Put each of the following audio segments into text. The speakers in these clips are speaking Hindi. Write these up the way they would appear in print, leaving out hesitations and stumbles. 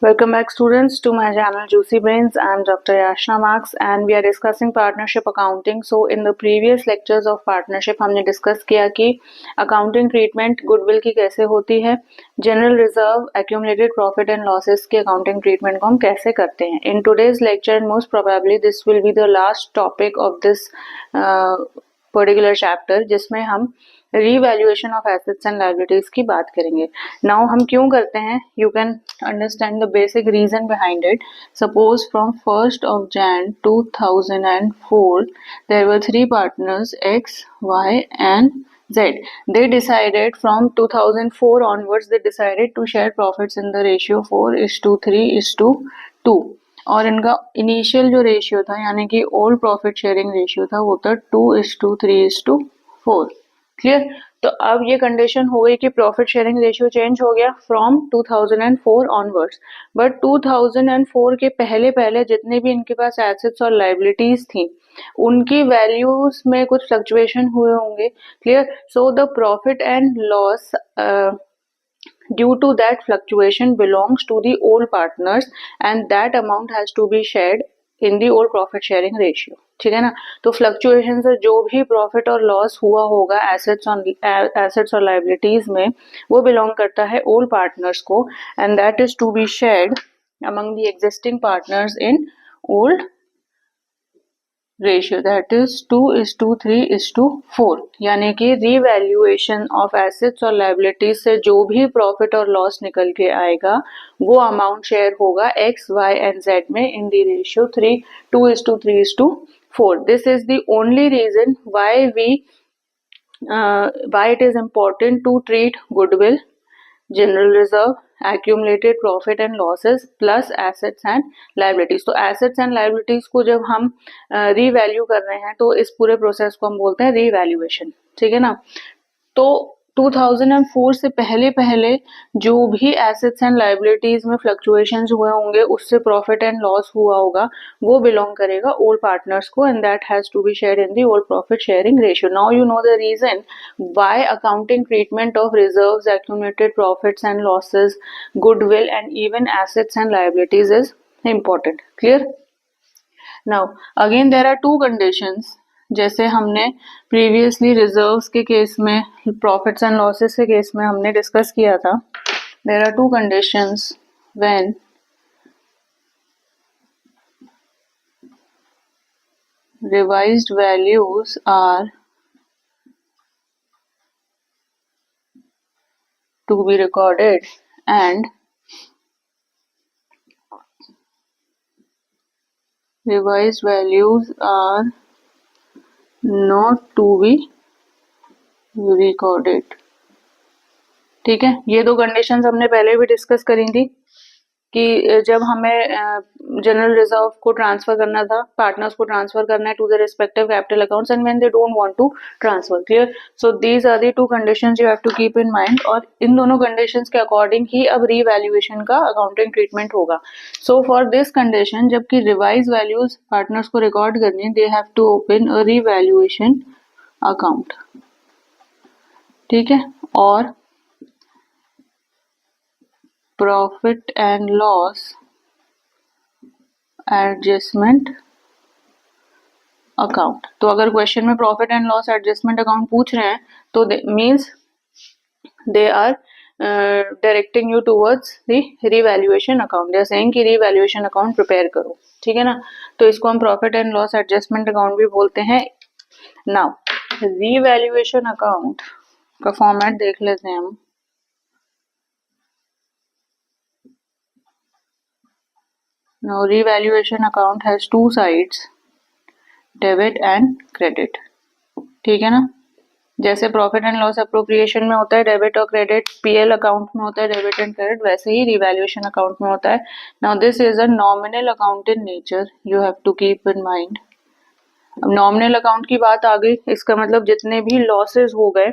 Welcome back students to my channel Juicy Brains. I am Dr. Yashna Marks and we are discussing partnership accounting. So in the previous lectures of partnership हमने discuss किया कि accounting treatment goodwill की कैसे होती है, general reserve, accumulated profit and losses की accounting treatment को हम कैसे करते हैं. In today's lecture and most probably this will be the last topic of this particular chapter जिसमें हम revaluation of assets and liabilities की बात करेंगे. नाउ हम क्यों करते हैं, you can understand the basic reason behind it. Suppose from 1st of Jan 2004 there were three partners X, Y and Z. They decided from 2004 onwards they decided to share profits in the ratio 4:3:2 और इनका इनिशियल जो रेशियो था यानी कि ओल्ड प्रॉफिट शेयरिंग रेशियो था वो था 2:3:4. क्लियर. तो अब ये कंडीशन हो गई कि प्रॉफिट शेयरिंग रेशियो चेंज हो गया फ्रॉम 2004 ऑनवर्ड्स. बट 2004 के पहले जितने भी इनके पास एसेट्स और लायबिलिटीज थी उनकी वैल्यूज में कुछ फ्लक्चुएशन हुए होंगे. Clear. So the profit and loss due to that fluctuation belongs to the old partners and that amount has to be shared in the old profit sharing ratio. ठीक है ना. तो फ्लक्चुएशन से जो भी प्रॉफिट और लॉस हुआ होगा एसेट्स और लायबिलिटीज में वो बिलोंग करता है ओल्ड पार्टनर्स को and that is to be shared among the existing partners in old ratio that is 2:3:4. यानी कि रीवैल्यूएशन ऑफ एसेट्स और लायबिलिटीज से जो भी प्रॉफिट और लॉस निकल के आएगा वो अमाउंट शेयर होगा एक्स, वाई एंड जेड में in the ratio 2:3:4. This is the only reason why it is important to treat goodwill, general reserve, accumulated profit and losses plus assets and liabilities. तो assets and liabilities को जब हम रीवैल्यू कर रहे हैं तो इस पूरे प्रोसेस को हम बोलते हैं रीवैल्यूएशन. ठीक है ना. तो 2004 से पहले जो भी एसेट्स एंड लायबिलिटीज में फ्लक्चुएशंस हुए होंगे उससे प्रॉफिट एंड लॉस हुआ होगा वो बिलोंग करेगा ओल्ड पार्टनर्स को and that has to be share in the old profit sharing ratio. Now you know the reason why accounting treatment of reserves, accumulated profits and losses, goodwill and even assets and liabilities is important. Clear? Now again there are two conditions. जैसे हमने प्रीवियसली रिजर्व्स के केस में, प्रॉफिट्स एंड लॉसेस के केस में हमने डिस्कस किया था. There are two conditions when revised values are to be recorded and revised values are not to be recorded. ठीक है. ये दो कंडीशंस हमने पहले भी डिस्कस करी थी कि जब हमें जनरल रिजर्व को ट्रांसफर करना था, पार्टनर्स को ट्रांसफर करना है to the respective capital accounts and when they don't want to transfer. Clear. So these are the two conditions you have to keep in mind और इन दोनों कंडीशंस के अकॉर्डिंग ही अब रीवैल्यूएशन का अकाउंटिंग ट्रीटमेंट होगा. सो फॉर दिस कंडीशन जबकि रिवाइज वैल्यूज पार्टनर्स को रिकॉर्ड करनी है they have to open a revaluation account. ठीक है. और profit and loss adjustment account. तो अगर क्वेश्चन में profit and loss adjustment account पूछ रहे हैं तो means they are directing you towards the revaluation account. They are saying कि रीवैल्यूएशन अकाउंट प्रिपेयर करो. ठीक है ना. तो इसको हम profit and loss adjustment account भी बोलते हैं. नाउ रीवैल्यूएशन अकाउंट का फॉर्मेट देख लेते हैं हम. Now revaluation account has two sides, debit and credit. ठीक है ना. जैसे प्रॉफिट एंड लॉस अप्रोप्रिएशन में होता है डेबिट और क्रेडिट, पीएल अकाउंट में होता है डेबिट एंड क्रेडिट, वैसे ही रिवैल्यूएशन अकाउंट में होता है. Now this is a nominal account in nature, you have to keep in mind. अब नॉमिनल अकाउंट की बात आ गई, इसका मतलब जितने भी लॉसेस हो गए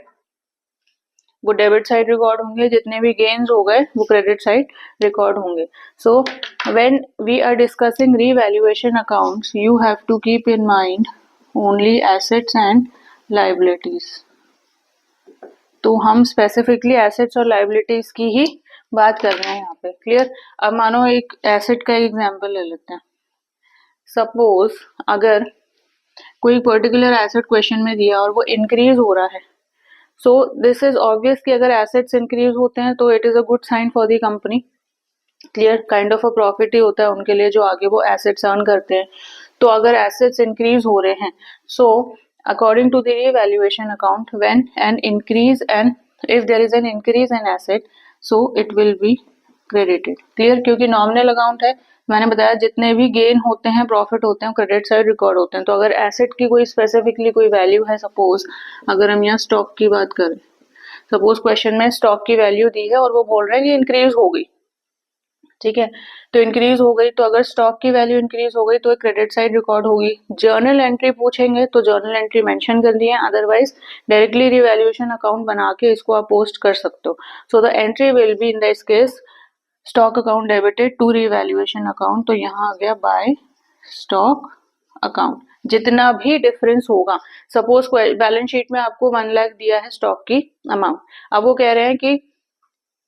वो डेबिट साइड रिकॉर्ड होंगे, जितने भी गेन्स हो गए वो क्रेडिट साइड रिकॉर्ड होंगे. So when we are discussing revaluation accounts you have to keep in mind only assets and liabilities. तो हम स्पेसिफिकली एसेट्स और लायबिलिटीज की ही बात कर रहे हैं यहाँ पे, क्लियर। अब मानो एक एसेट का एग्जांपल ले लेते हैं। सपोज अगर कोई पर्टिकुलर एसेट क्वेश्चन में दिया और वो इंक्रीज हो रहा है, सो दिस इज ऑब्वियस कि अगर एसेट्स इंक्रीज होते हैं तो it is a good sign for the company, clear. Kind of a profit ही होता है उनके लिए जो आगे वो एसेट्स अर्न करते हैं। तो अगर एसेट्स इंक्रीज हो रहे हैं, so according to the revaluation account when an increase and if there is an increase in asset so it will be credited, clear. क्योंकि नॉमिनल अकाउंट है, मैंने बताया जितने भी गेन होते हैं प्रॉफिट होते हैं क्रेडिट साइड रिकॉर्ड होते हैं। तो अगर एसेट की कोई स्पेसिफिकली कोई वैल्यू है, सपोज अगर हम यहाँ स्टॉक की बात करें, सपोज क्वेश्चन में स्टॉक की वैल्यू दी है और वो बोल रहे हैं कि इंक्रीज हो गई, ठीक है। तो इंक्रीज हो गई, तो अगर स्टॉक की वैल्यू इंक्रीज हो गई तो एक क्रेडिट साइड रिकॉर्ड होगी। जर्नल एंट्री पूछेंगे तो जर्नल एंट्री मेंशन कर दिए, अदरवाइज डायरेक्टली रिवैल्यूएशन अकाउंट बना के इसको आप पोस्ट कर सकते हो। So the entry will be in this case stock account debited to revaluation account. तो यहाँ आ गया बाय स्टॉक अकाउंट। जितना भी डिफरेंस होगा, सपोज बैलेंस शीट में आपको 1 लाख दिया है स्टॉक की अमाउंट, अब वो कह रहे हैं कि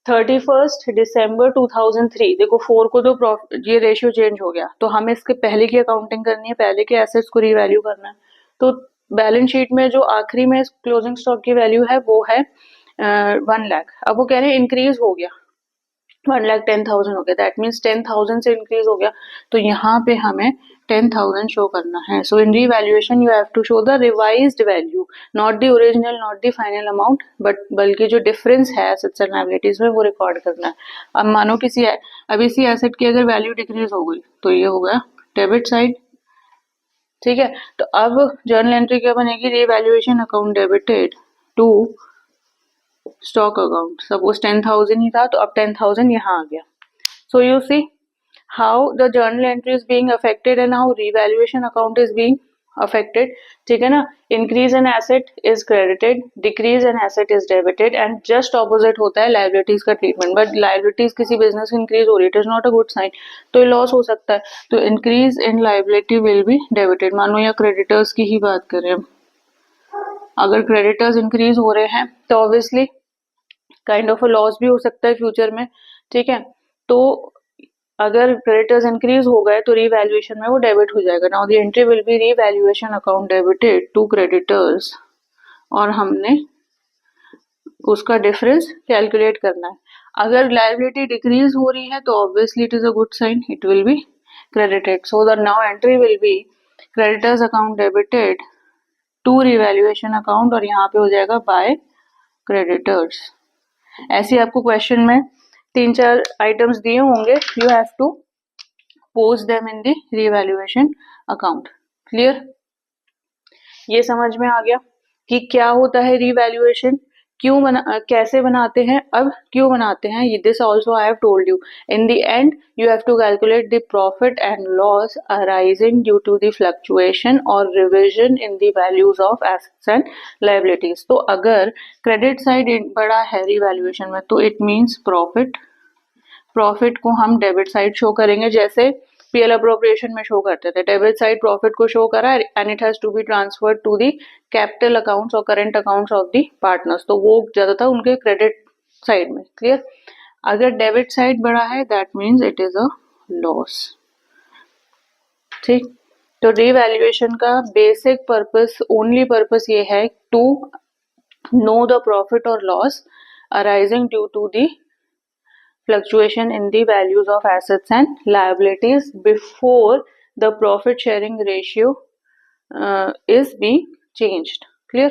31 दिसंबर 2003, देखो 4 को तो ये रेशियो चेंज हो गया, तो हमें इसके पहले की अकाउंटिंग करनी है, पहले के एसेट्स को रीवैल्यू करना है। तो बैलेंस शीट में जो आखिरी में क्लोजिंग स्टॉक की वैल्यू है वो है 1 लाख। अब वो कह रहे हैं इंक्रीज हो गया, 1,10,000 हो गया, दैट मीन्स 10,000 से इंक्रीज हो गया, तो यहाँ पे हमें 10,000 शो करना है। So in revaluation you have to show the revised value, not the original, not the final amount, but बल्कि जो डिफरेंस है एसेट्स एंड लायबिलिटीज में वो रिकॉर्ड करना है। अब मानो अब इसी एसेट की अगर वैल्यू डिक्रीज हो गई तो ये हो गया डेबिट साइड, ठीक है। तो अब जर्नल एंट्री क्या बनेगी, revaluation account debited to stock account. Suppose 10,000 ही था तो अब 10,000 यहाँ आ गया। So you see how the journal entry is being affected and how revaluation account is being affected, ठीक है ना। Increase in asset is credited, decrease in asset is debited, and just opposite होता है लायबिलिटीज का ट्रीटमेंट। बट लायबिलिटीज किसी बिजनेस इंक्रीज हो रही है, it is not a good sign, तो ये लॉस हो सकता है। तो increase in liability will be debited. मानो या क्रेडिटर्स की ही बात करें, अगर क्रेडिटर्स इंक्रीज हो रहे हैं तो obviously kind of a loss भी हो सकता है फ्यूचर में, ठीक है। तो अगर क्रेडिटर्स इंक्रीज हो गए तो रीवैल्यूएशन में वो डेबिट हो जाएगा। Now the entry will be revaluation account debited to creditors, और हमने उसका डिफरेंस कैलकुलेट करना है। अगर लायबिलिटी डिक्रीज हो रही है तो obviously it is a good sign, it will be credited. So the now entry will be creditors account debited to revaluation account, और यहाँ पे हो जाएगा बाय क्रेडिटर्स। ऐसे आपको क्वेश्चन में 3-4 आइटम्स दिए होंगे, you have to post them in the revaluation account, clear. ये समझ में आ गया कि क्या होता है रीवैल्यूएशन, कैसे बनाते हैं, अब क्यों बनाते हैं, this also I have told you. In the end you have to calculate the profit and loss arising due to the fluctuation और revision in the values of assets and liabilities. तो अगर क्रेडिट साइड बड़ा है रीवैल्यूएशन में तो इट मीन्स प्रॉफिट को हम डेबिट साइड शो करेंगे, जैसे पीएल अप्रोप्रिएशन में शो करते थे। डेबिट साइड प्रॉफिट को शो करा and it has to be transferred to the capital accounts और current accounts of the partners, तो वो ज्यादा था उनके क्रेडिट साइड में, क्लियर। अगर डेबिट साइड बड़ा है that means it is a loss, ठीक। तो रीवैल्यूएशन का बेसिक पर्पस, ओनली पर्पस ये है टू नो द प्रॉफिट और loss arising due to the fluctuation in the values of assets and liabilities before the profit sharing ratio is being changed, clear।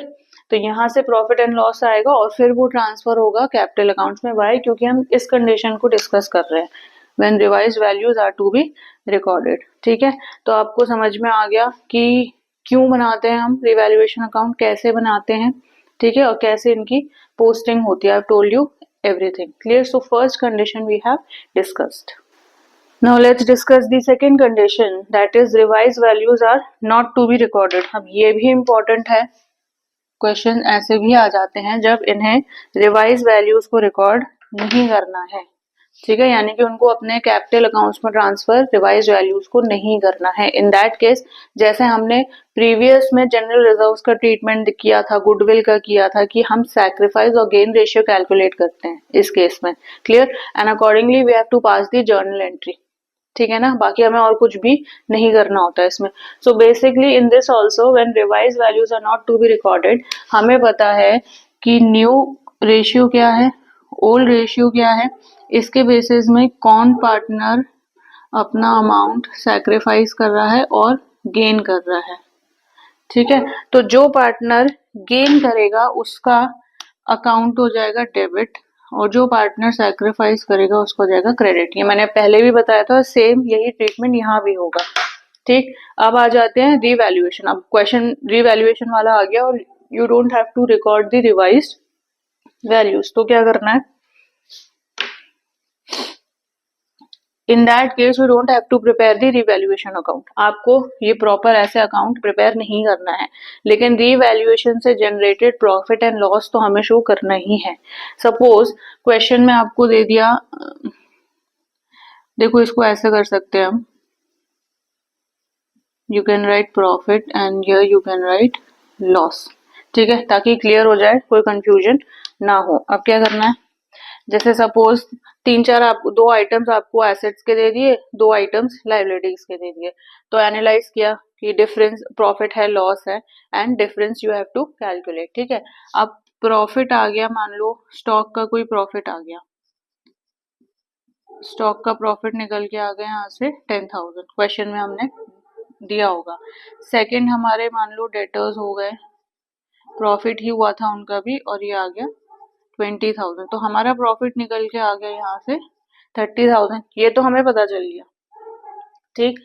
तो यहाँ से प्रॉफिट एंड लॉस आएगा और फिर वो ट्रांसफर होगा कैपिटल अकाउंट्स में। वाई, क्योंकि हम इस कंडीशन को डिस्कस कर रहे हैं, when revised values are to be recorded, ठीक है। तो आपको समझ में आ गया कि क्यों बनाते हैं हम रिवैल्यूएशन अकाउंट, कैसे बनाते हैं, ठीक है, और कैसे इनकी पोस्टिंग होती है। आई have told you everything, clear। So first condition we have discussed. Now let's discuss the second condition, that is revised values are not to be recorded। अब ये भी important है, क्वेश्चन ऐसे भी आ जाते हैं जब इन्हें रिवाइज वैल्यूज को रिकॉर्ड नहीं करना है। ठीक है, यानी कि उनको अपने कैपिटल अकाउंट्स में ट्रांसफर रिवाइज वैल्यूज को नहीं करना है। इन दैट केस जैसे हमने प्रीवियस में जनरल रिजर्व्स का ट्रीटमेंट किया था, गुडविल का किया था कि हम सैक्रिफाइस और गेन रेशियो कैलकुलेट करते हैं इस केस में। Clear? And accordingly we have to pass the journal entry. ठीक है ना, बाकी हमें और कुछ भी नहीं करना होता है इसमें। So basically in this also when revise values are not to be recorded, हमें पता है कि न्यू रेशियो क्या है, ओल्ड रेशियो क्या है, इसके बेसिस में कौन पार्टनर अपना अमाउंट सैक्रिफाइस कर रहा है और गेन कर रहा है। ठीक है, तो जो पार्टनर गेन करेगा उसका अकाउंट हो जाएगा डेबिट, और जो पार्टनर सैक्रिफाइस करेगा उसको हो जाएगा क्रेडिट। ये मैंने पहले भी बताया था, सेम यही ट्रीटमेंट यहाँ भी होगा। ठीक, अब आ जाते हैं रीवैल्यूएशन। अब क्वेश्चन रीवैल्यूएशन वाला आ गया और you don't have to record the revised values. तो क्या करना है, in that case you don't have to prepare the revaluation account. आपको ये प्रॉपर ऐसे अकाउंट प्रिपेयर नहीं करना है, लेकिन रीवैल्यूएशन से जनरेटेड प्रॉफिट एंड लॉस तो हमें शो करना ही है। सपोज क्वेश्चन में आपको दे दिया, देखो इसको ऐसे कर सकते हैं हम, you can write profit and here you can write loss. ठीक है, ताकि क्लियर हो जाए, कोई कंफ्यूजन ना हो। अब क्या करना है, जैसे सपोज तीन चार आप दो आइटम्स आपको एसेट्स के दे दिए, दो आइटम्स लाइबिलिटीज के दे दिए, तो एनालाइज किया कि डिफरेंस प्रॉफिट है लॉस है, and difference you have to calculate. ठीक है, अब प्रॉफिट आ गया, मान लो स्टॉक का कोई प्रॉफिट आ गया, स्टॉक का प्रॉफिट निकल के आ गया यहाँ से 10,000, क्वेश्चन में हमने दिया होगा। सेकंड हमारे मान लो डेटर्स हो गए, प्रॉफिट ही हुआ था उनका भी, और ये आ गया 20,000, तो हमारा प्रॉफिट निकल के आ गया यहाँ से 30,000। ये तो हमें पता चल गया। ठीक,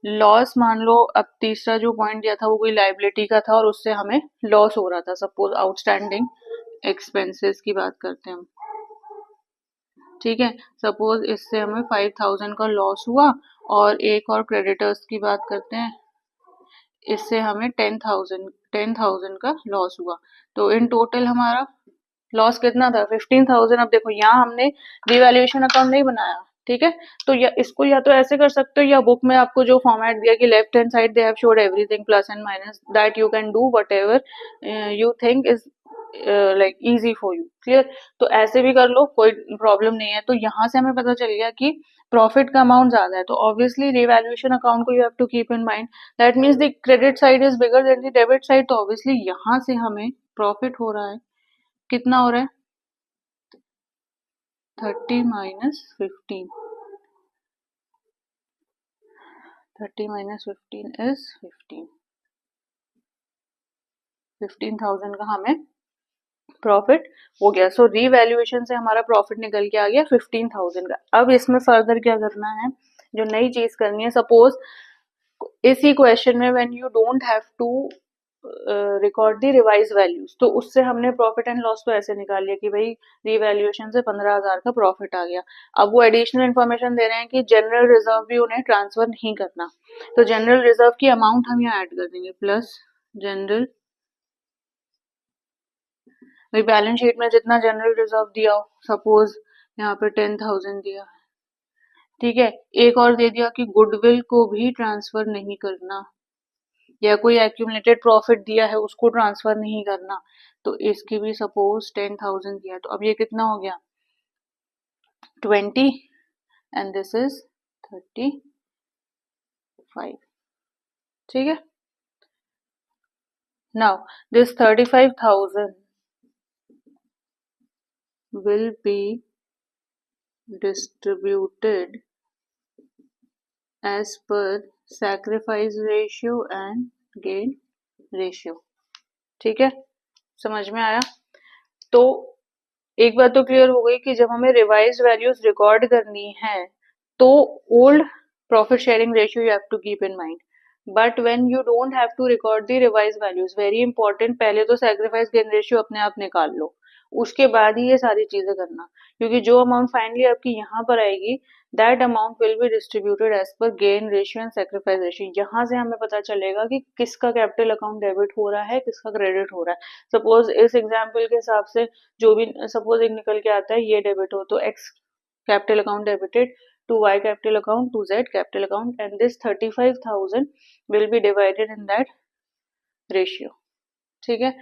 लॉस मान लो, अब तीसरा जो पॉइंट दिया था वो कोई लाइबिलिटी का था और उससे हमें लॉस हो रहा था, सपोज आउटस्टैंडिंग एक्सपेंसेस की बात करते हैं हम। ठीक है, सपोज इससे हमें 5,000 का लॉस हुआ, और एक और क्रेडिटर्स की बात करते हैं, इससे हमें 10,000 का लॉस हुआ। तो इन टोटल हमारा लॉस कितना था, 15,000। अब देखो यहाँ हमने रिवैल्यूएशन अकाउंट नहीं बनाया। ठीक है, तो या इसको या तो ऐसे कर सकते हो, या बुक में आपको जो फॉर्मेट दिया कि left hand side they have showed everything plus and minus, that you can do what ever you think is like easy for you. Clear? तो ऐसे भी कर लो, कोई प्रॉब्लम नहीं है। तो यहाँ से हमें पता चल गया कि प्रॉफिट का अमाउंट ज्यादा है, तो ऑब्वियसली रिवैल्यूएशन अकाउंट को you have to keep in mind, that means the credit side is bigger than the debit side. तो ऑब्वियसली यहाँ से हमें प्रॉफिट हो रहा है, कितना हो रहा है, 30 माइनस 15, 30 माइनस 15 इज 15,000 का हमें प्रॉफिट हो गया। सो रीवैल्यूएशन से हमारा प्रॉफिट निकल के आ गया 15,000 का। अब इसमें फर्दर क्या करना है, जो नई चीज करनी है, सपोज इसी क्वेश्चन में when you don't have to record the revise values, तो उससे हमने प्रॉफिट एंड लॉस तो ऐसे निकाल लिया कि भाई रीवैल्यूएशन से 15,000 का प्रॉफिट आ गया। अब वो एडिशनल इन्फॉर्मेशन दे रहे हैं कि जनरल रिजर्व भी उन्हें ट्रांसफर नहीं करना, तो जनरल रिजर्व की अमाउंट हम यहाँ ऐड कर देंगे, प्लस जनरल, भाई बैलेंस शीट में जितना जनरल रिजर्व दिया हो, सपोज यहाँ पे 10,000 दिया। ठीक है, एक और दे दिया कि गुडविल को भी ट्रांसफर नहीं करना, या कोई एक्यूमुलेटेड प्रॉफिट दिया है उसको ट्रांसफर नहीं करना, तो इसकी भी सपोज 10,000 दिया, तो अब ये कितना हो गया 20, एंड दिस इज 35। ठीक है, now this 35,000 will be distributed as per sacrifice ratio and gain ratio। ठीक है, समझ में आया? तो एक बात तो क्लियर हो गई कि जब हमें रिवाइज वैल्यूज रिकॉर्ड करनी है, तो old profit sharing ratio you have to keep in mind, but when you don't have to record the revise values, very important, पहले तो सैक्रिफाइस गेन रेशियो अपने आप निकाल लो, उसके बाद ही ये सारी चीजें करना, क्योंकि जो अमाउंट फाइनली आपकी यहाँ पर आएगी, that amount will be distributed as per gain ratio and sacrifice ratio. यहाँ से हमें पता चलेगा कि किसका कैपिटल अकाउंट डेबिट हो रहा है, किसका क्रेडिट हो रहा है। सपोज इस एग्जाम्पल के हिसाब से जो भी सपोज एक निकल के आता है ये डेबिट हो, तो x capital account debited to Y capital account to Z capital account, and this 35,000 will be divided in that ratio. ठीक है.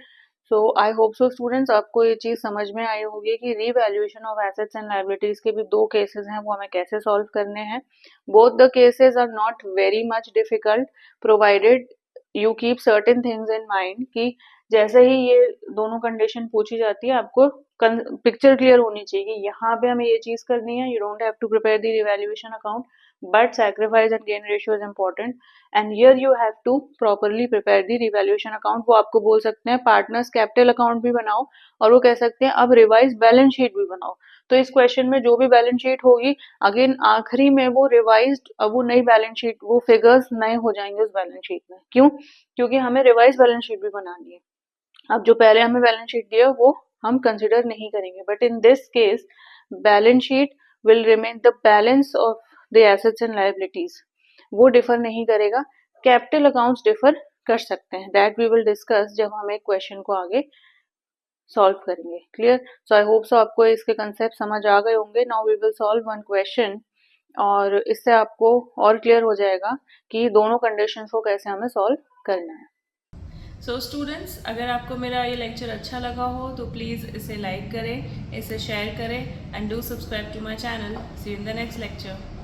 सो आई होप सो स्टूडेंट्स आपको ये चीज़ समझ में आई होगी कि revaluation of assets and liabilities के भी दो केसेस हैं, वो हमें कैसे सॉल्व करने हैं. Both the cases are not very much difficult provided you keep certain things in mind कि जैसे ही ये दोनों कंडीशन पूछी जाती है आपको पिक्चर क्लियर होनी चाहिए कि यहाँ पे हमें ये चीज करनी है. You don't have to prepare the revaluation account, but sacrifice and gain ratio is important, and here you have to properly prepare the revaluation account. वो आपको बोल सकते हैं पार्टनर्स कैपिटल अकाउंट भी बनाओ, और वो कह सकते हैं अब रिवाइज बैलेंस शीट भी बनाओ. तो इस क्वेश्चन में जो भी बैलेंस शीट होगी अगेन आखिरी में वो रिवाइज्ड, अब वो नई बैलेंस शीट, वो फिगर्स नए हो जाएंगे उस बैलेंस शीट में. क्यों? क्योंकि हमें रिवाइज बैलेंस शीट भी बनानी है. अब जो पहले हमें बैलेंस शीट दिया वो हम कंसिडर नहीं करेंगे, but in this case balance sheet will remain the balance of the assets and liabilities, वो डिफर नहीं करेगा. कैपिटल अकाउंट्स डिफर कर सकते हैं, दैट वी विल डिस्कस जब हम एक क्वेश्चन को आगे सॉल्व करेंगे. Clear? So I hope so आपको इसके कंसेप्ट समझ आ गए होंगे. Now we will solve one question, और इससे आपको और क्लियर हो जाएगा कि दोनों कंडीशंस को कैसे हमें सॉल्व करना है. सो स्टूडेंट्स, अगर आपको मेरा ये लेक्चर अच्छा लगा हो तो प्लीज़ इसे लाइक करें, इसे शेयर करें, and do subscribe to my channel. See you in the next lecture.